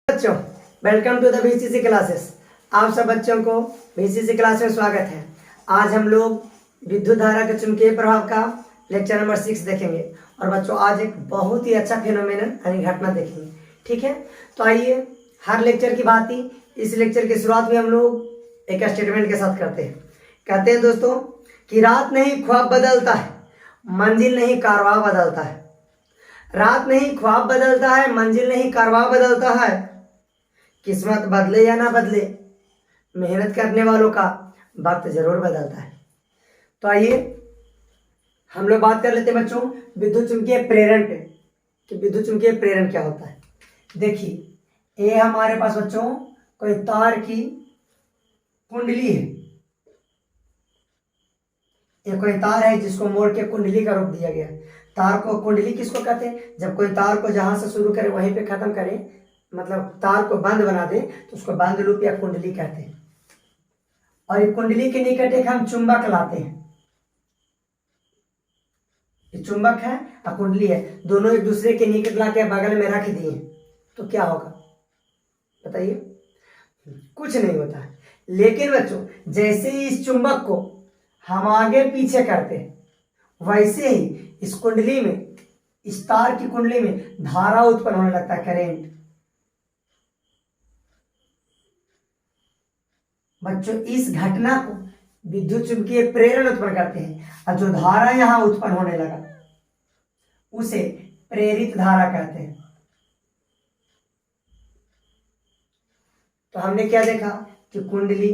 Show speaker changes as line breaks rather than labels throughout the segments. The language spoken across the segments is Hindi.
बच्चों, welcome to the BCC classes. आप सब बच्चों को बीसीसी क्लास में स्वागत है। आज हम लोग विद्युत धारा के चुंबकीय प्रभाव का लेक्चर नंबर 6 देखेंगे। और बच्चों आज एक बहुत ही अच्छा फिनोमेनन यानी घटना देखेंगे। ठीक है, तो आइए हर लेक्चर की भांति इस लेक्चर की शुरुआत में हम लोग एक स्टेटमेंट के साथ करते हैं। कहते हैं दोस्तों कि रात नहीं ख्वाब बदलता है, मंजिल नहीं कारवां बदलता है। रात नहीं ख्वाब बदलता है, मंजिल नहीं कारवां बदलता है। किस्मत बदले या ना बदले, मेहनत करने वालों का वक्त जरूर बदलता है। तो आइए हम लोग बात कर लेते हैं बच्चों विद्युत चुंबकीय प्रेरण पे कि विद्युत चुंबकीय प्रेरण क्या होता है। देखिए ये हमारे पास बच्चों कोई तार की कुंडली है। ये कोई तार है जिसको मोड़ के कुंडली का रूप दिया गया है। तार को कुंडली किसको कहते हैं? जब कोई तार को जहां से शुरू करे वहीं पे खत्म करे, मतलब तार को बंद बना दे तो उसको बंद लूप या कुंडली कहते हैं। और ये कुंडली के निकट एक हम चुंबक लाते हैं। ये चुंबक है और कुंडली है, दोनों एक दूसरे के निकट लाके बगल में रख दिए तो क्या होगा बताइए? कुछ नहीं होता है। लेकिन बच्चों जैसे ही इस चुंबक को हम आगे पीछे करते हैं वैसे ही इस कुंडली में, इस तार की कुंडली में धारा उत्पन्न होने लगता है, करेंट। बच्चों इस घटना को विद्युत चुंबकीय प्रेरण उत्पन्न करते हैं। और जो धारा यहां उत्पन्न होने लगा उसे प्रेरित धारा कहते हैं। तो हमने क्या देखा कि कुंडली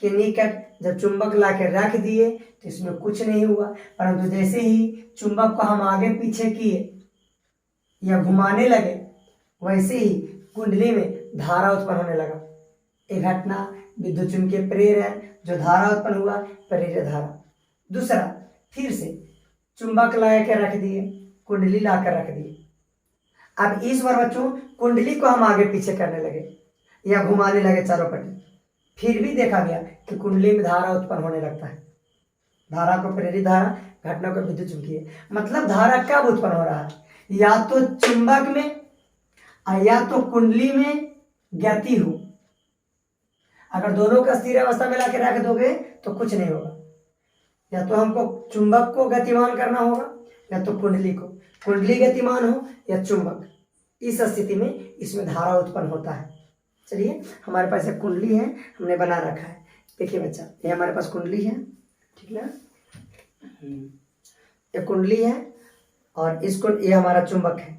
के निकट जब चुंबक लाकर रख दिए तो इसमें कुछ नहीं हुआ, परंतु जैसे ही चुंबक को हम आगे पीछे किए या घुमाने लगे वैसे ही कुंडली में धारा उत्पन्न होने लगा। एक घटना विद्युत चुंबकीय प्रेरण, जो धारा उत्पन्न हुआ प्रेरित धारा। दूसरा, फिर से चुंबक ला के रख दिए, कुंडली लाकर रख दिए। अब इस बार बच्चों कुंडली को हम आगे पीछे करने लगे या घुमाने लगे चारों पट्टी, फिर भी देखा गया कि कुंडली में धारा उत्पन्न होने लगता है। धारा को प्रेरित धारा, घटना को विद्युत चुंबकीय। मतलब धारा कब उत्पन्न हो रहा है? या तो चुंबक में या तो कुंडली में गति हो। अगर दोनों का स्थिर अवस्था में लाके रख दोगे तो कुछ नहीं होगा। या तो हमको चुंबक को गतिमान करना होगा या तो कुंडली को, कुंडली गतिमान हो या चुंबक। इस स्थिति में इसमें धारा उत्पन्न होता है। चलिए हमारे पास एक कुंडली है, हमने बना रखा है। देखिए बच्चा, ये हमारे पास कुंडली है, ठीक ना? ये कुंडली है और इसको, ये हमारा चुंबक है।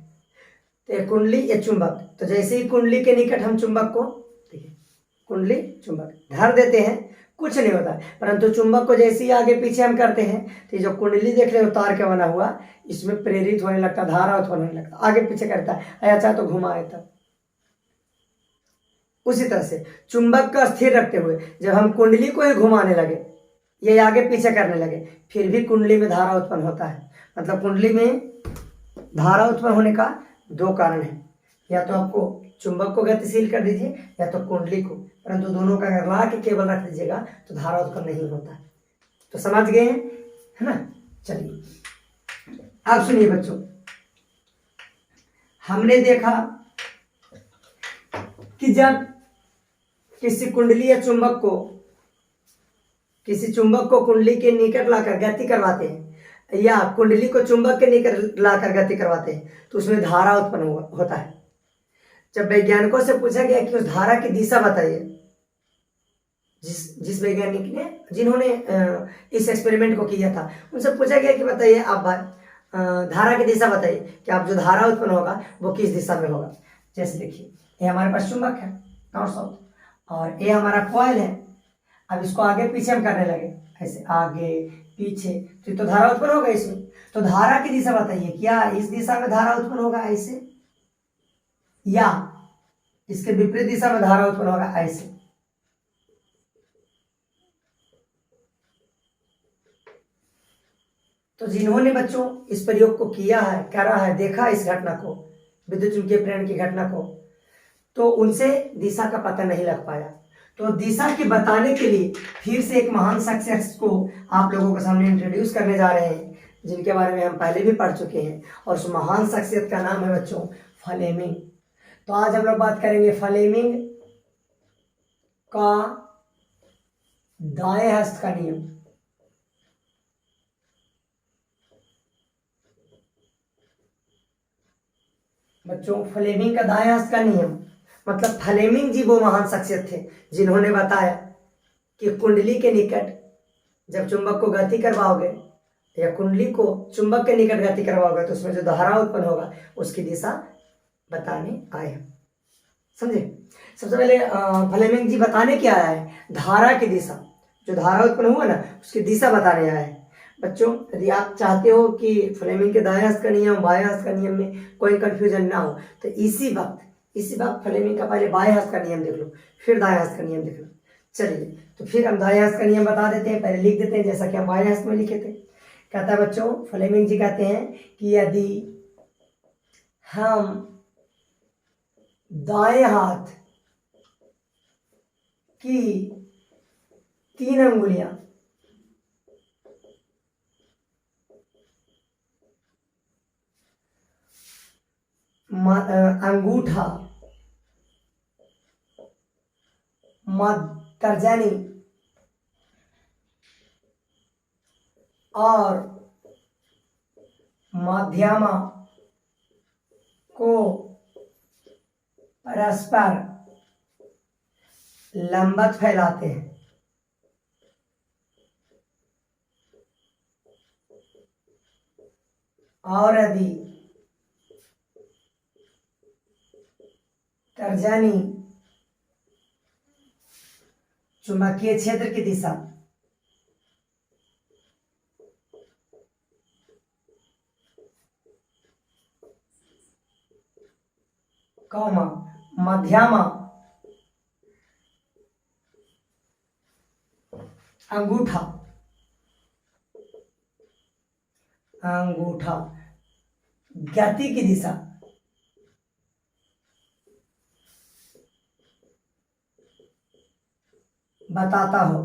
तो ये कुंडली, ये चुंबक। तो जैसे ही कुंडली के निकट हम चुंबक को, देखिए कुंडली चुंबक धर देते हैं, कुछ नहीं होता है। परंतु चुंबक को जैसे ही आगे पीछे हम करते हैं तो जो कुंडली देख रहे हो तार का बना हुआ, इसमें प्रेरित होने लगता, धारा उत्पन्न होने लगता, आगे पीछे करता है। अच्छा तो घुमाए तब। उसी तरह से चुंबक का स्थिर रखते हुए जब हम कुंडली को ही घुमाने लगे, ये आगे पीछे करने लगे, फिर भी कुंडली में धारा उत्पन्न होता है। मतलब कुंडली में धारा उत्पन्न होने का दो कारण है, या तो आपको चुंबक को गतिशील कर दीजिए या तो कुंडली को, परंतु दोनों का अगर ला के केवल रख दीजिएगा तो धारा उत्पन्न नहीं होता है। तो समझ गए हैं, है ना? चलिए आप सुनिए बच्चों, हमने देखा कि जब किसी कुंडली या चुंबक को, किसी चुंबक को कुंडली के निकट लाकर गति करवाते हैं या कुंडली को चुंबक के निकट लाकर गति करवाते हैं तो उसमें धारा उत्पन्न होता है। जब वैज्ञानिकों से पूछा गया कि उस धारा की दिशा बताइए, जिस वैज्ञानिक ने, जिन्होंने इस एक्सपेरिमेंट को किया था, उनसे पूछा गया कि बताइए आप धारा की दिशा बताइए कि आप जो धारा उत्पन्न होगा वो किस दिशा में होगा। जैसे देखिए ये हमारे पास चुंबक है नॉर्थ साउथ, और ये हमारा कॉइल है। अब इसको आगे पीछे हम करने लगे, ऐसे आगे पीछे, तो धारा उत्पन्न होगा इसमें। तो धारा की दिशा बताइए, क्या इस दिशा में धारा उत्पन्न होगा ऐसे, या इसके विपरीत दिशा में धारा उत्पन्न होगा ऐसे? तो जिन्होंने बच्चों इस प्रयोग को किया है, करा है, देखा इस घटना को, विद्युत चुंबकीय प्रेरण की घटना को, तो उनसे दिशा का पता नहीं लग पाया। तो दिशा के बताने के लिए फिर से एक महान शख्सियत को आप लोगों के सामने इंट्रोड्यूस करने जा रहे हैं, जिनके बारे में हम पहले भी पढ़ चुके हैं। और उस महान शख्सियत का नाम है बच्चों फ्लेमिंग। तो आज हम लोग बात करेंगे फ्लेमिंग का दाएं हस्त का नियम। बच्चों, फ्लेमिंग का दाएं हस्त का नियम मतलब फ्लेमिंग जी वो महान शख्सियत थे जिन्होंने बताया कि कुंडली के निकट जब चुंबक को गति करवाओगे या कुंडली को चुंबक के निकट गति करवाओगे तो उसमें जो धारा उत्पन्न होगा उसकी दिशा बताने आए हैं। समझे? सबसे पहले फ्लेमिंग जी बताने क्या आया है? धारा की दिशा, जो धारा उत्पन्न हुआ ना उसकी दिशा बताने आया है। बच्चों, यदि आप चाहते हो कि फ्लेमिंग के दाएं हस्त का नियम बाएं हस्त का नियम में कोई कंफ्यूजन ना हो तो इसी वक्त फ्लेमिंग का पहले बाएं हस्त का नियम देख लो, फिर दाएं हस्त का नियम देख लो। चलिए, तो फिर हम दाएं हस्त का नियम बता देते हैं, पहले लिख देते हैं जैसा कि हम बाएं हस्त में लिखे थे। कहता है बच्चों, फ्लेमिंग जी कहते हैं कि यदि हम दाएं हाथ की 3 अंगुलियां अंगूठा, तर्जनी और मध्यमा को परस्पर लंबवत फैलाते हैं और यदि तर्जनी चुंबकीय क्षेत्र की दिशा मध्यमा अंगूठा गति की दिशा बताता हो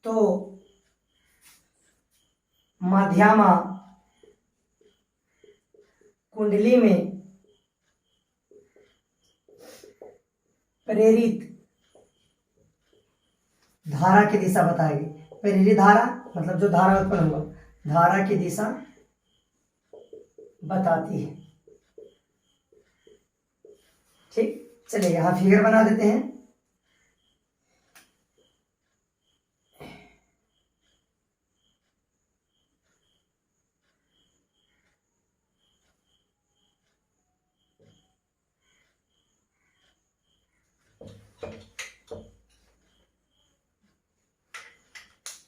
तो मध्यमा कुंडली में प्रेरित धारा की दिशा बताएगी। प्रेरित धारा मतलब जो धारा उत्पन्न हुआ, धारा की दिशा बताती है। ठीक, चलिए यहां फिगर बना देते हैं।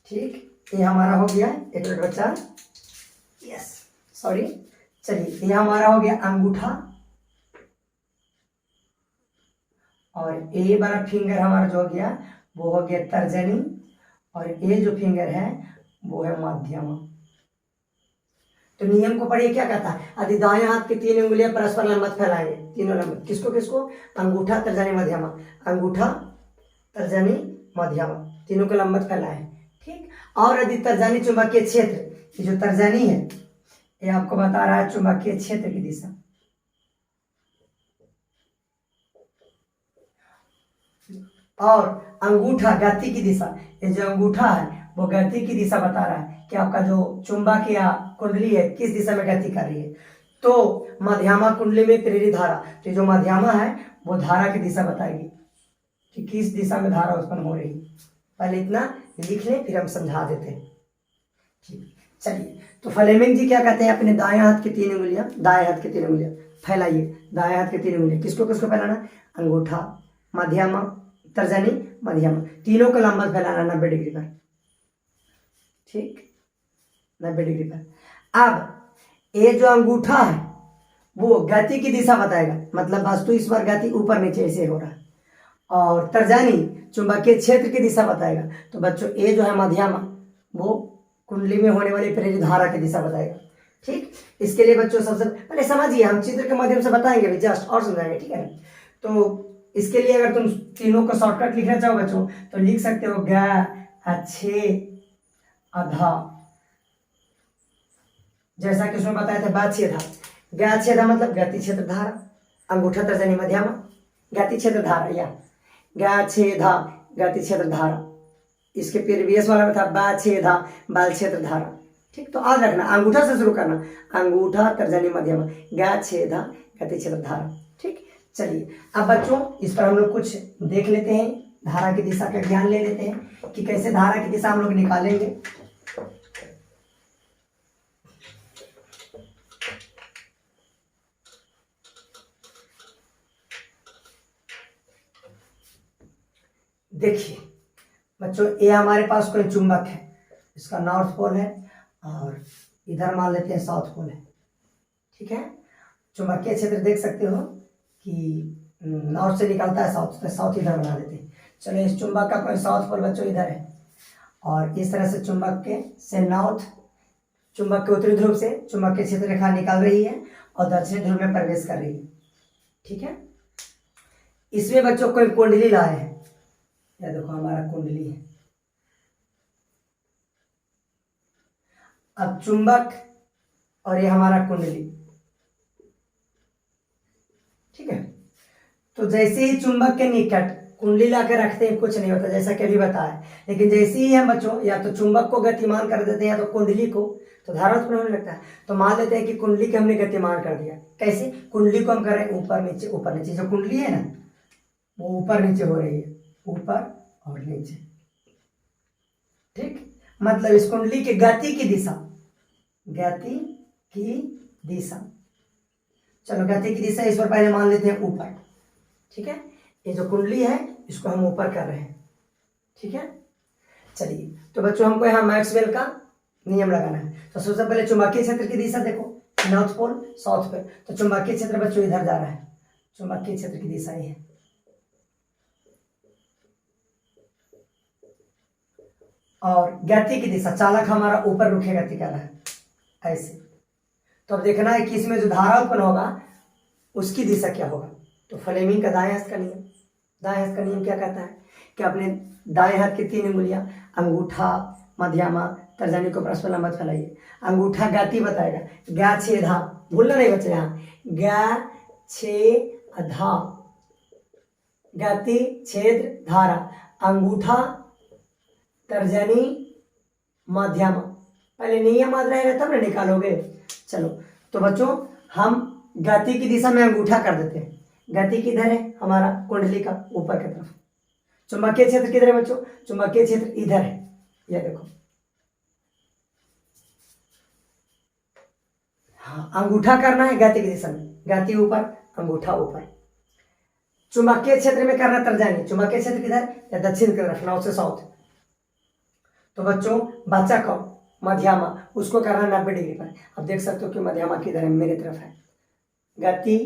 ठीक, ये हमारा हो गया, एक मिनट बच्चा, यस सॉरी। चलिए, ये हमारा हो गया अंगूठा और ए वाला फिंगर हमारा जो हो गया वो हो गया तर्जनी और ए जो फिंगर है वो है मध्यमा। तो नियम को पढ़िए, क्या कहता है? यदि दाएं हाथ की 3 उंगलियां परस्पर लंबवत फैलाएंगे, तीनों लंबवत, किसको किसको? अंगूठा, तर्जनी, मध्यमा। अंगूठा, तर्जनी, मध्यमा, तीनों को लंबवत फैलाए। ठीक, और यदि तर्जनी चुंबकीय क्षेत्र, ये जो तर्जनी है ये आपको बता रहा है चुंबकीय क्षेत्र की दिशा, और अंगूठा गति की दिशा, ये जो अंगूठा है वो गति की दिशा बता रहा है कि आपका जो चुंबक या कुंडली है किस दिशा में गति कर रही है। तो मध्यमा कुंडली में प्रेरित धारा, तो जो मध्यमा है वो धारा की दिशा बताएगी कि किस दिशा में धारा उत्पन्न हो रही है। पहले इतना लिख लें फिर हम समझा देते हैं। ठीक, चलिए, तो फ्लेमिंग जी क्या कहते हैं? अपने दाएं हाथ की 3 उंगलियां, दाएं हाथ की 3 उंगलियां फैलाइए। दाएं हाथ की 3 उंगलियां किसको किसको फैलाना? अंगूठा, मध्यमा, तर्जनी, मध्यमा, तीनों को लंबवत फैलाना 90 डिग्री पर। ठीक, 90 डिग्री पर। अब ये जो अंगूठा है वो गति की दिशा बताएगा, मतलब वस्तु इस बार गति ऊपर नीचे ऐसे हो रहा है, और तर्जनी चुंबकीय क्षेत्र की दिशा बताएगा। तो बच्चों, ये जो है मध्यमा वो कुंडली में होने वाली प्रेरित धारा की दिशा बताएगा। ठीक, इसके लिए बच्चों सबसे पहले समझिए, हम चित्र के माध्यम से बताएंगे भी जस्ट और समझाएंगे। ठीक है, तो इसके लिए अगर तुम तीनों को शॉर्टकट लिखना चाहो बच्चों तो लिख सकते हो ग, अच्छे, अधा, जैसा कि उसमें बताया था बाछेदा। ज्ञात मतलब गति क्षेत्र धारा, अंगूठा तर्जनी मध्यमा गति क्षेत्र धारा, या ज्ञात गति क्षेत्र धारा। इसके प्रीवियस वाला में था बल क्षेत्र धारा। ठीक, तो आज रखना, अंगूठा से शुरू करना, अंगूठा तर्जनी मध्यमा ज्ञात गति क्षेत्र धारा। ठीक, चलिए अब बच्चों इस पर हम लोग कुछ देख लेते हैं, धारा की दिशा का ज्ञान ले लेते हैं कि कैसे धारा की दिशा हम लोग निकालेंगे। देखिए बच्चों, ये हमारे पास कोई चुंबक है, इसका नॉर्थ पोल है और इधर मान लेते हैं साउथ पोल है। ठीक है, चुंबकीय क्षेत्र देख सकते हो कि नॉर्थ से निकलता है साउथ, तो साउथ इधर बना देते हैं। चलो, इस चुंबक का कोई साउथ पोल बच्चों इधर है और इस तरह से चुंबक के से नॉर्थ, चुंबक के उत्तरी ध्रुव से चुंबकीय क्षेत्र रेखा निकल रही है और दक्षिणी ध्रुव में प्रवेश कर रही है। ठीक है, इसमें बच्चों कोई कुंडली लाए हैं, या देखो हमारा कुंडली है। अब चुंबक और ये हमारा कुंडली। ठीक है, तो जैसे ही चुंबक के निकट कुंडली लाकर रखते हैं कुछ नहीं होता, जैसा कि अभी बताया। लेकिन जैसे ही हम बच्चों या तो चुंबक को गतिमान कर देते हैं या तो कुंडली को, तो धारा उत्पन्न होने लगता है। तो मान लेते हैं कि कुंडली के हमने गतिमान कर दिया। कैसे? कुंडली को हम करें ऊपर नीचे ऊपर नीचे। जो कुंडली है ना वो ऊपर नीचे हो रही है, ऊपर और नीचे। ठीक, मतलब इस कुंडली की गति की दिशा, गति की दिशा, चलो गति की दिशा इस पर पहले मान लेते हैं ऊपर। ठीक है, ये जो कुंडली है इसको हम ऊपर कर रहे हैं। ठीक है, चलिए तो बच्चों हमको यहाँ मैक्सवेल का नियम लगाना है। तो सबसे पहले चुंबकीय क्षेत्र की दिशा देखो, नॉर्थ पोल साउथ पोल, तो चुंबकीय क्षेत्र बच्चों इधर जा रहा है, चुंबकीय क्षेत्र की दिशा ये है। और गति की दिशा, चालक हमारा ऊपर रुखे गति कर रहा है ऐसे। तो अब देखना है कि इसमें जो धारा उत्पन्न होगा उसकी दिशा क्या होगा। तो फ्लेमिंग का दाएं हाथ का नियम, दाएं हाथ का नियम क्या कहता है कि अपने दाएं हाथ की 3 उंगलियां अंगूठा मध्यमा तर्जनी को परस्पर लंबवत फैलाइए। अंगूठा गति बताएगा, ज्ञा छे धा, भूलना नहीं बच्चे, यहाँ ज्ञा छे धा, गति क्षेत्र धारा, अंगूठा तर्जनी मध्यमा। पहले नियम याद रहेगा तब ना निकालोगे। चलो तो बच्चों हम गति की दिशा में अंगूठा कर देते हैं। गति किधर है? हमारा कुंडली का ऊपर की तरफ। चुंबकीय क्षेत्र किधर है बच्चों? चुंबकीय क्षेत्र इधर है, ये देखो। हाँ, अंगूठा करना है गति की दिशा में, गति ऊपर अंगूठा ऊपर। चुंबकीय क्षेत्र में करना तर्जनी, चुंबकीय क्षेत्र किधर? या दक्षिण की तरफ, नॉर्थ से साउथ। तो बच्चों बच्चा को मध्यमा उसको करना 90 डिग्री पर। अब देख सकते हो कि मध्यमा किधर है, मेरी तरफ है। गति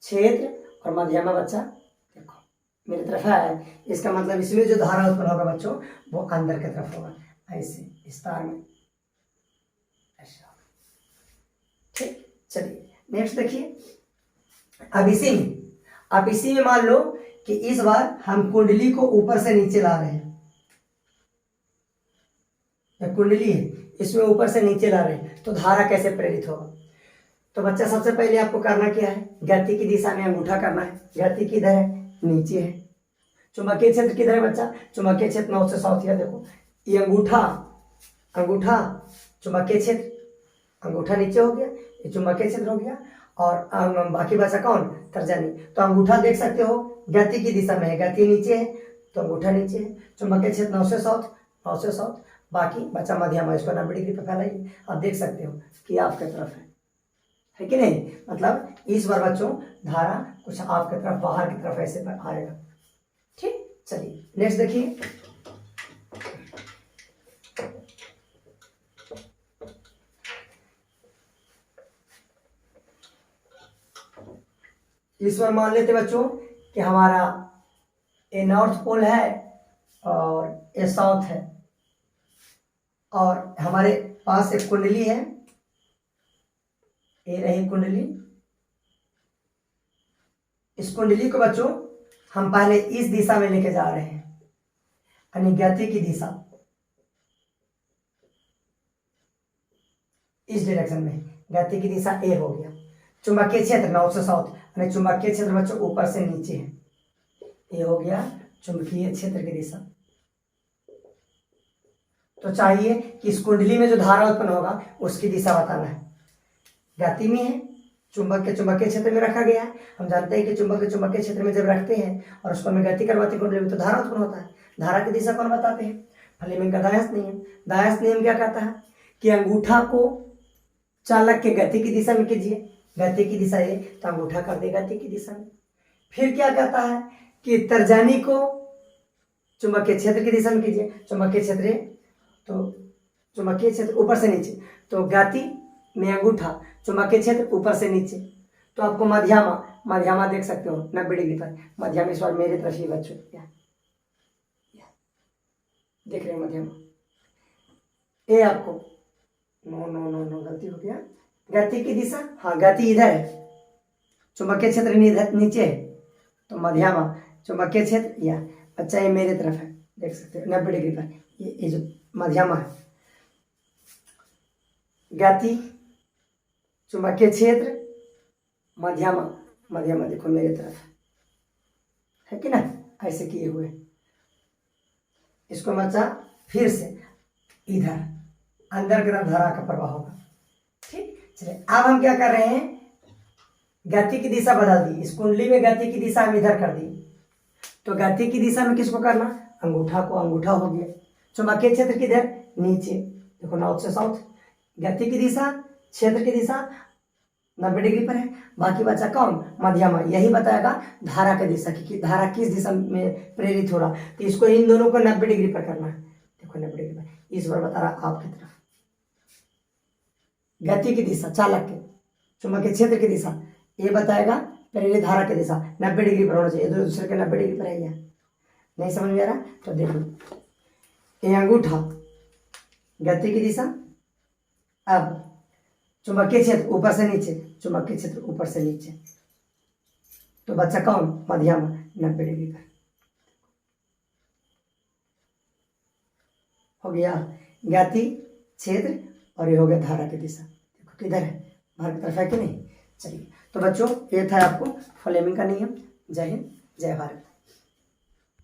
क्षेत्र और मध्यमा बच्चा देखो मेरी तरफ है। इसका मतलब इसमें जो धारा उत्पन्न होगा बच्चों वो अंदर की तरफ होगा, ऐसे इस तार में ऐसा। ठीक, चलिए नेक्स्ट देखिए। अब इसी में मान लो कि इस बार हम कुंडली को ऊपर से नीचे ला रहे हैं। कुंडली है इसमें ऊपर से नीचे ला रहे हैं, तो धारा कैसे प्रेरित होगा? तो बच्चा सबसे पहले आपको करना क्या है? गति की दिशा में अंगूठा करना है। गति किधर है? नीचे है। चुंबकीय क्षेत्र किधर है बच्चा? चुंबकीय क्षेत्र नॉर्थ से साउथ है। देखो ये अंगूठा चुंबकीय क्षेत्र, अंगूठा नीचे हो गया, ये चुंबकीय क्षेत्र हो गया। और बाकी बचा कौन? तर्जनी। तो अंगूठा देख सकते हो गति की दिशा में है, गति नीचे है तो अंगूठा नीचे है। चुंबकीय क्षेत्र नॉर्थ से साउथ, बाकी बचा मध्यमा, इसको 90 डिग्री पर फैलाइए। आप देख सकते हो कि आपके तरफ है कि नहीं? मतलब इस बार बच्चों धारा कुछ आपके तरफ बाहर की तरफ ऐसे पर आएगा। ठीक, चलिए नेक्स्ट देखिए। इस बार मान लेते बच्चों कि हमारा ये नॉर्थ पोल है और ये साउथ है, और हमारे पास एक कुंडली है, ये रही कुंडली। इस कुंडली को बच्चों हम पहले इस दिशा में लेके जा रहे हैं, यानी गति की दिशा इस डायरेक्शन में। गति की दिशा ए हो गया। चुंबकीय क्षेत्र नॉर्थ से साउथ, यानी चुंबकीय क्षेत्र बच्चों ऊपर से नीचे है। ये हो गया चुंबकीय क्षेत्र की दिशा। तो चाहिए कि इस कुंडली में जो धारा उत्पन्न होगा उसकी दिशा बताना है। गति में है, चुंबक के चुंबकीय क्षेत्र में रखा गया है। हम जानते हैं कि चुंबक के चुंबकीय क्षेत्र में जब रखते हैं और उसको हमें गति करवाते हैं कुंडली में, तो धारा उत्पन्न होता है। धारा की दिशा कौन बताते हैं? फ्लेमिंग का दायास नियम। दायास नियम क्या कहता है कि अंगूठा को चालक के गति की दिशा में कीजिए, गति की दिशा ये, तो अंगूठा कर दे गति की दिशा में। फिर क्या कहता है कि तर्जनी को चुंबकीय क्षेत्र की दिशा में कीजिए, चुंबकीय क्षेत्र, तो चुंबकीय क्षेत्र ऊपर से नीचे, तो गति में अंगूठा, चुंबकीय क्षेत्र ऊपर से नीचे। तो आपको मध्यमा देख सकते हो 90 डिग्री पर। मध्यमा इस बार मेरे तरफ ही बच्चों, देख रहे हैं मध्यमा। ए आपको नो नो नो नो गलती हो गया। गति की दिशा, हाँ गति इधर है, चुंबकीय क्षेत्र नीचे है, तो मध्यमा चुंबकीय क्षेत्र या अच्छा ये मेरे तरफ है, देख सकते हो 90 डिग्री पर। ये जो मध्यमा है, गति चुंबकीय क्षेत्र मध्यमा देखो मेरे तरफ है कि ना, ऐसे किए हुए। इसको बच्चा फिर से इधर अंदर की तरफ धारा का प्रवाह होगा। ठीक, चलिए अब हम क्या कर रहे हैं, गति की दिशा बदल दी। इस कुंडली में गति की दिशा हम इधर कर दी, तो गति की दिशा में किसको करना, अंगूठा को। अंगूठा हो गया। चुंबकीय क्षेत्र किधर, नीचे, देखो नॉर्थ से साउथ। गति की दिशा, क्षेत्र की दिशा 90 डिग्री पर है। बाकी बचा कौन, मध्यमा। यही बताएगा धारा की दिशा की धारा किस दिशा में प्रेरित हो रहा, तो इसको इन दोनों को 90 डिग्री पर करना है। देखो 90 डिग्री पर, इस बार बता रहा आपकी तरफ। गति की दिशा चालक के, चुंबकीय क्षेत्र की दिशा ये बताएगा, प्रेरित धारा की दिशा 90 डिग्री पर होना चाहिए। दूसरे के 90 डिग्री पर है या नहीं, समझ में आ रहा? तो देखो ये अंगूठा गति की दिशा, अब चुंबकीय क्षेत्र ऊपर से नीचे, चुंबकीय क्षेत्र ऊपर से नीचे, तो बच्चा कौन, मध्यमा 90 डिग्री पर हो गया। गति, क्षेत्र और ये हो गया धारा की दिशा। देखो किधर है, बाहर की तरफ है कि नहीं। चलिए तो बच्चों ये था आपको फ्लेमिंग का नियम। जय हिंद, जय भारत।